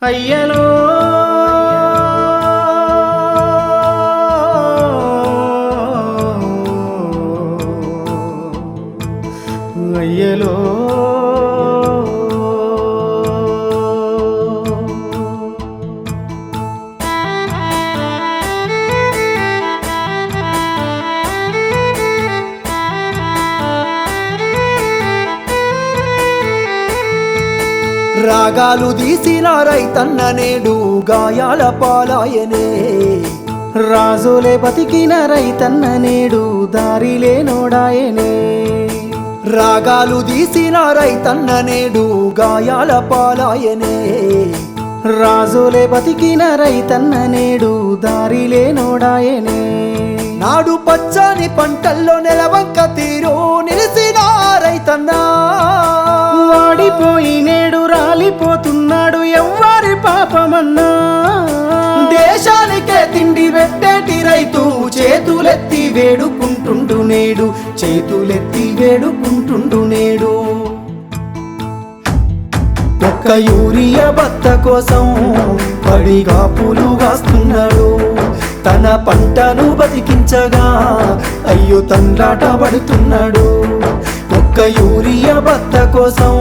అయ్యలో అయ్యలో రాగాలు తీసిన రైతన్న నేడు గాయాల పాలాయనే రాజులే బతికిన రైతన్న నేడు దారిలే నోడాయనే రాగాలు తీసిన రైతన్న నేడు గాయాల పాలాయనే రాజులే బతికిన రైతన్న నేడు దారిలే నోడాయనే నాడు పచ్చని పంటల్లో నెలవంక తీరు నిలిసిన రైతన్న వాడిపోయి నేడు రాలిపోతున్నాడు ఎవ్వరి పాపమన్నా దేశానికే తిండి పెట్టేటి రైతు చేతులెత్తి వేడుకుంటుండు నేడు చేతులెత్తి వేడుకుంటుండు నేడు ఒక్క యూరియా బత్త కోసం పడిగా పూలు కాస్తున్నాడు తన పంటను బతికించగా అయ్యో తండ్రాట పడుతున్నాడు ఒక్క యూరియా బత్త కోసం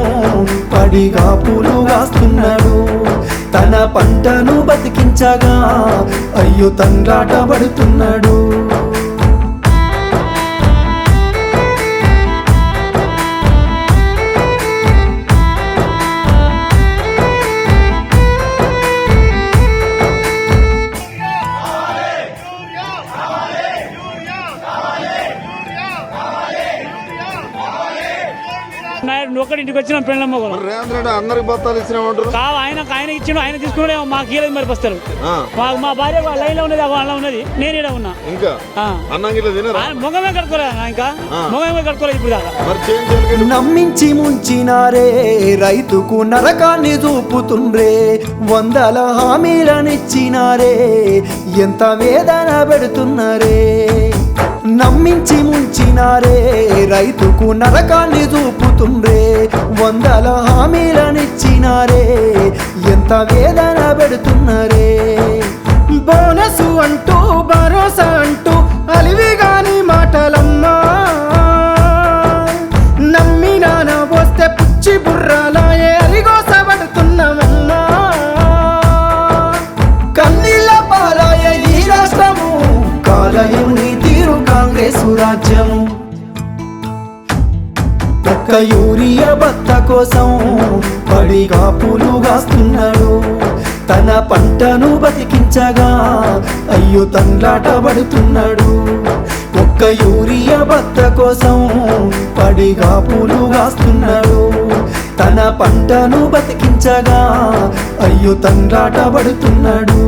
పడిగా పూలు కాస్తున్నాడు తన పంటను బతికించగా అయ్యో తండ్రాట పడుతున్నాడు ఒకటి ఇంటికి వచ్చిన పెళ్ళమ్మ రేవంత్ రెడ్డి అందరికి బత్తాలు ఇచ్చినామంటారు కావు ఆయన ఇచ్చిండు ఆయన తీసుకున్నాడే మాకు ఇయ్యలేదు మరి బస్తారు మా భార్య లైన్ లో ఉన్నది వాళ్ళ ఉన్నది నేను ఇక్కడ ఉన్నా ఇంకా అన్నం గిట్ల తినరా మొగమే కట్టుకోలేదు ఇంకా మొగమే కట్టుకోలేదు ఇప్పుడు దాకా మరి చేంజ్ నమ్మించి ముంచినారే రైతుకు నరకాన్ని చూపుతుండ్రే వందల హామీలనిచ్చినారే ఎంత వేదన పెడుతున్నారే నమ్మించి ముంచినారే రైతుకు నరకాన్ని చూపుతుండ్రే వందల హామీలనిచ్చినారే ఎంత వేదన పెడుతున్నారే బోనసు అంటూ భరోసా అంటూ అలివిగాని మాటలమ్మా నమ్మినాన వస్తే పుచ్చి బుర్రాలాయే అరిగోసబడుతున్నామమ్మా కన్నీళ్ళ పాలాయ ఈ రాష్ట్రము కాలయుని తీరు కాంగ్రెసు రాజ్యము ఒక్క యూరియా బత్త కోసం పడిగా పూలు కాస్తున్నాడు తన పంటను బతికించగా అయ్యో తండ్రాట పడుతున్నాడు ఒక్క యూరియా బత్త కోసం పడిగా పూలు కాస్తున్నాడు తన పంటను బతికించగా అయ్యో తండ్రాట పడుతున్నాడు